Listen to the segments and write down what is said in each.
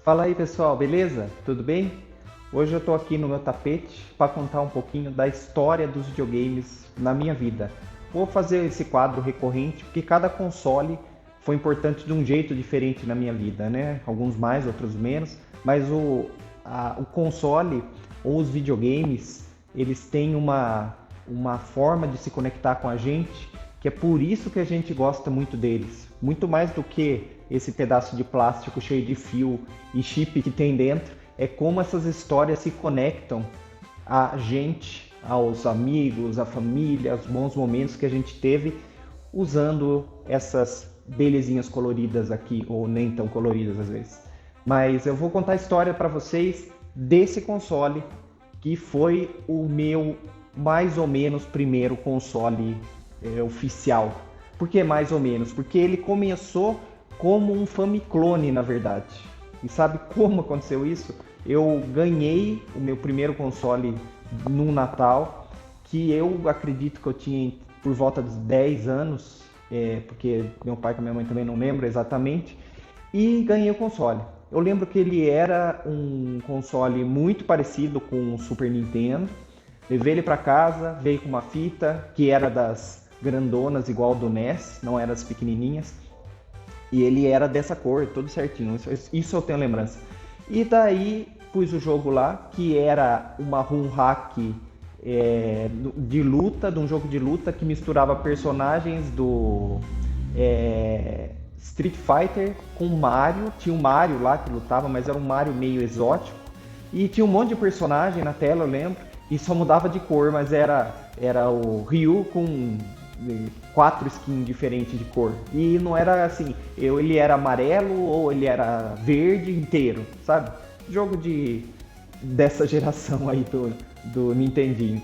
Fala aí pessoal, beleza? Tudo bem? Hoje eu tô aqui no meu tapete para contar um pouquinho da história dos videogames na minha vida. Vou fazer esse quadro recorrente porque cada console foi importante de um jeito diferente na minha vida, né? Alguns mais, outros menos, mas o console ou os videogames, eles têm uma forma de se conectar com a gente que é por isso que a gente gosta muito deles. Muito mais do que esse pedaço de plástico cheio de fio e chip que tem dentro, é como essas histórias se conectam a gente, aos amigos, à família, aos bons momentos que a gente teve usando essas belezinhas coloridas aqui, ou nem tão coloridas às vezes. Mas eu vou contar a história para vocês desse console que foi o meu mais ou menos primeiro console oficial. Por que mais ou menos? Porque ele começou como um Famiclone, na verdade. E sabe como aconteceu isso? Eu ganhei o meu primeiro console no Natal, que eu acredito que eu tinha por volta dos 10 anos, porque meu pai e minha mãe também não lembram exatamente, e ganhei o console. Eu lembro que ele era um console muito parecido com o Super Nintendo. Levei ele para casa, veio com uma fita que era das grandonas igual do NES, não era as pequenininhas. E ele era dessa cor, todo certinho, isso eu tenho lembrança. E daí pus o jogo lá, que era uma ROM hack de luta, de um jogo de luta que misturava personagens do Street Fighter com Mario. Tinha um Mario lá que lutava, mas era um Mario meio exótico. E tinha um monte de personagem na tela, eu lembro, e só mudava de cor, mas era o Ryu com 4 skins diferentes de cor. E não era assim, ele era amarelo ou ele era verde inteiro, sabe? Jogo dessa geração aí do Nintendinho.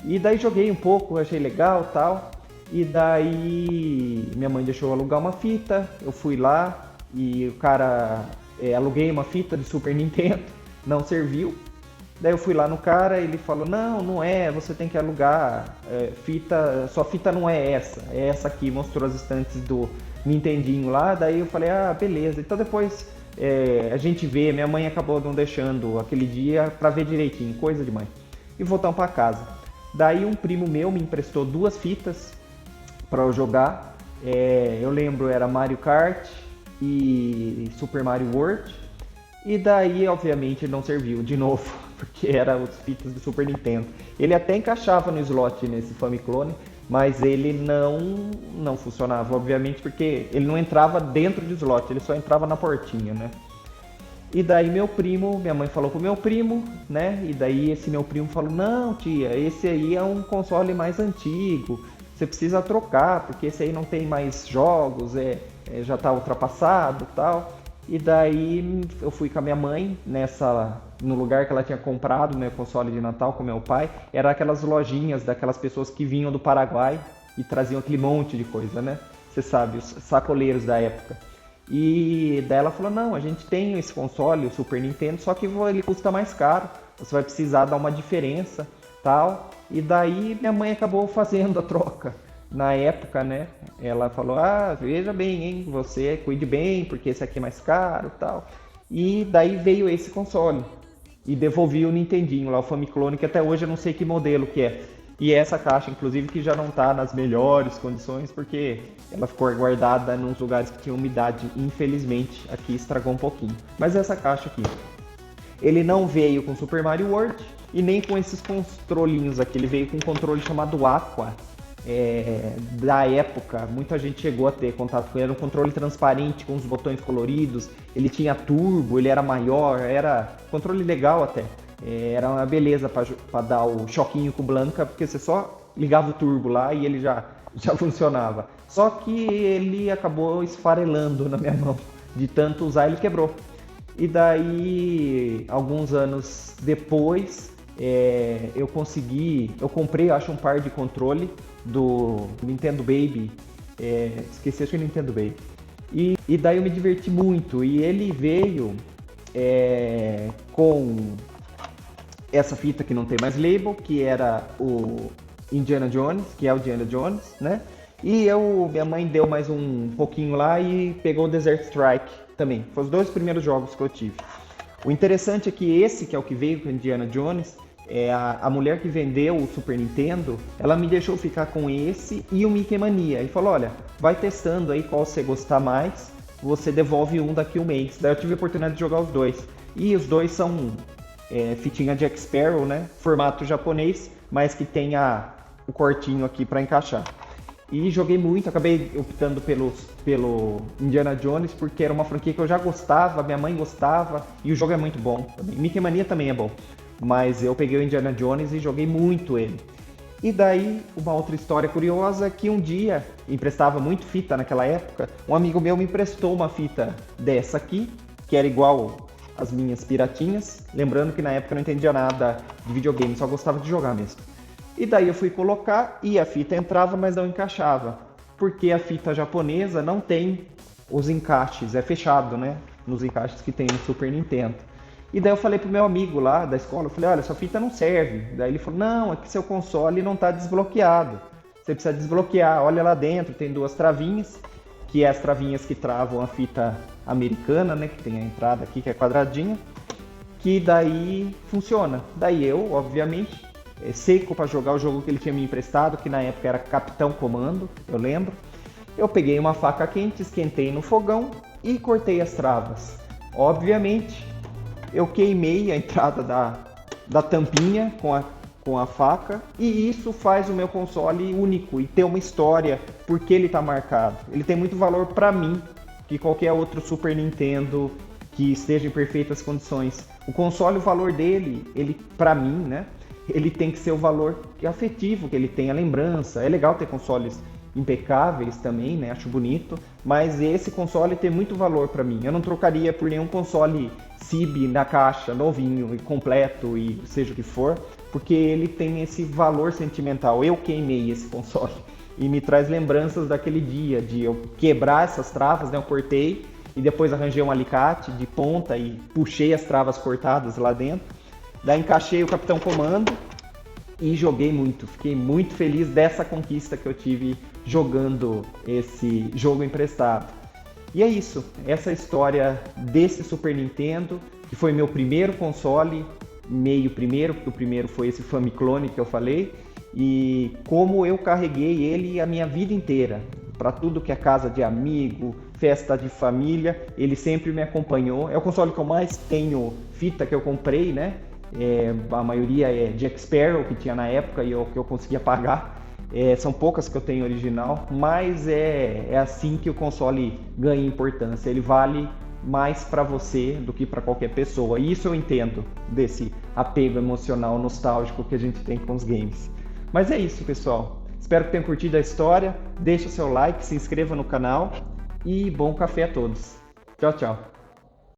E daí joguei um pouco, achei legal e tal. E daí minha mãe deixou eu alugar uma fita, eu fui lá e o cara aluguei uma fita de Super Nintendo, não serviu. Daí eu fui lá no cara, ele falou, não é, você tem que alugar fita, sua fita não é essa aqui, mostrou as estantes do Nintendinho lá, daí eu falei, beleza, então depois a gente vê, minha mãe acabou não deixando aquele dia pra ver direitinho, coisa demais, e voltamos pra casa. Daí um primo meu me emprestou 2 fitas pra eu jogar, eu lembro, era Mario Kart e Super Mario World, e daí, obviamente, ele não serviu de novo, porque eram os fitas do Super Nintendo. Ele até encaixava no slot nesse Famiclone, mas ele não funcionava, obviamente, porque ele não entrava dentro do slot, ele só entrava na portinha, né? E daí minha mãe falou pro meu primo, né? E daí esse meu primo falou, não tia, esse aí é um console mais antigo, você precisa trocar, porque esse aí não tem mais jogos, já tá ultrapassado e tal. E daí eu fui com a minha mãe no lugar que ela tinha comprado o meu console de Natal com meu pai. Era aquelas lojinhas daquelas pessoas que vinham do Paraguai e traziam aquele monte de coisa, né? Você sabe, os sacoleiros da época. E daí ela falou, não, a gente tem esse console, o Super Nintendo, só que ele custa mais caro. Você vai precisar dar uma diferença, tal. E daí minha mãe acabou fazendo a troca. Na época, né, ela falou, veja bem, hein, você cuide bem, porque esse aqui é mais caro e tal. E daí veio esse console. E devolvi o Nintendinho lá, o Famiclone, que até hoje eu não sei que modelo que é. E essa caixa, inclusive, que já não está nas melhores condições, porque ela ficou guardada nos lugares que tinha umidade. Infelizmente, aqui estragou um pouquinho. Mas essa caixa aqui. Ele não veio com Super Mario World e nem com esses controlinhos aqui. Ele veio com um controle chamado Aqua. Da época, muita gente chegou a ter contato com ele. Era um controle transparente com os botões coloridos, ele tinha turbo, ele era maior, era controle legal até, era uma beleza para dar o choquinho com o Blanca, porque você só ligava o turbo lá e ele já funcionava. Só que ele acabou esfarelando na minha mão, de tanto usar ele quebrou. E daí, alguns anos depois, eu comprei, acho, um par de controle do Nintendo Baby, esqueci, acho que é Nintendo Baby. E daí eu me diverti muito, e ele veio com essa fita que não tem mais label, que era o Indiana Jones, que é o Indiana Jones, né? E minha mãe deu mais um pouquinho lá e pegou o Desert Strike também. Foi os 2 primeiros jogos que eu tive. O interessante é que esse, que é o que veio com Indiana Jones, a mulher que vendeu o Super Nintendo, ela me deixou ficar com esse e o Mickey Mania. E falou, olha, vai testando aí qual você gostar mais, você devolve um daqui um mês. Daí eu tive a oportunidade de jogar os dois. E os dois são fitinha Jack Sparrow, né? Formato japonês, mas que tem o cortinho aqui para encaixar. E joguei muito, acabei optando pelo Indiana Jones, porque era uma franquia que eu já gostava, minha mãe gostava, e o jogo é muito bom também. Mickey Mania também é bom, mas eu peguei o Indiana Jones e joguei muito ele. E daí, uma outra história curiosa, que um dia, emprestava muito fita naquela época, um amigo meu me emprestou uma fita dessa aqui, que era igual às minhas piratinhas, lembrando que na época eu não entendia nada de videogame, só gostava de jogar mesmo. E daí eu fui colocar e a fita entrava, mas não encaixava. Porque a fita japonesa não tem os encaixes, é fechado, né? Nos encaixes que tem no Super Nintendo. E daí eu falei pro meu amigo lá da escola, eu falei, olha, sua fita não serve. Daí ele falou, não, é que seu console não está desbloqueado. Você precisa desbloquear, olha lá dentro, tem duas travinhas, que é as travinhas que travam a fita americana, né? Que tem a entrada aqui, que é quadradinha, que daí funciona. Daí eu, obviamente, seco para jogar o jogo que ele tinha me emprestado, que na época era Capitão Comando, eu lembro. Eu peguei uma faca quente, esquentei no fogão e cortei as travas. Obviamente, eu queimei a entrada da tampinha com a faca, e isso faz o meu console único e ter uma história, porque ele está marcado. Ele tem muito valor para mim, que qualquer outro Super Nintendo que esteja em perfeitas condições. O console, o valor dele, ele para mim, né? Ele tem que ser o valor afetivo, que ele tem a lembrança. É legal ter consoles impecáveis também, né? Acho bonito, mas esse console tem muito valor para mim. Eu não trocaria por nenhum console CIB na caixa, novinho e completo e seja o que for, porque ele tem esse valor sentimental. Eu queimei esse console e me traz lembranças daquele dia de eu quebrar essas travas, né? Eu cortei e depois arranjei um alicate de ponta e puxei as travas cortadas lá dentro. Daí encaixei o Capitão Comando e joguei muito. Fiquei muito feliz dessa conquista que eu tive jogando esse jogo emprestado. E é isso. Essa é a história desse Super Nintendo, que foi meu primeiro console, meio primeiro, porque o primeiro foi esse Famiclone que eu falei, e como eu carreguei ele a minha vida inteira. Para tudo que é casa de amigo, festa de família, ele sempre me acompanhou. É o console que eu mais tenho fita que eu comprei, né? A maioria é Jack Sparrow, que tinha na época e que eu conseguia pagar. São poucas que eu tenho original, mas é assim que o console ganha importância. Ele vale mais para você do que para qualquer pessoa. E isso eu entendo desse apego emocional, nostálgico que a gente tem com os games. Mas é isso, pessoal. Espero que tenham curtido a história. Deixe o seu like, se inscreva no canal e bom café a todos. Tchau, tchau.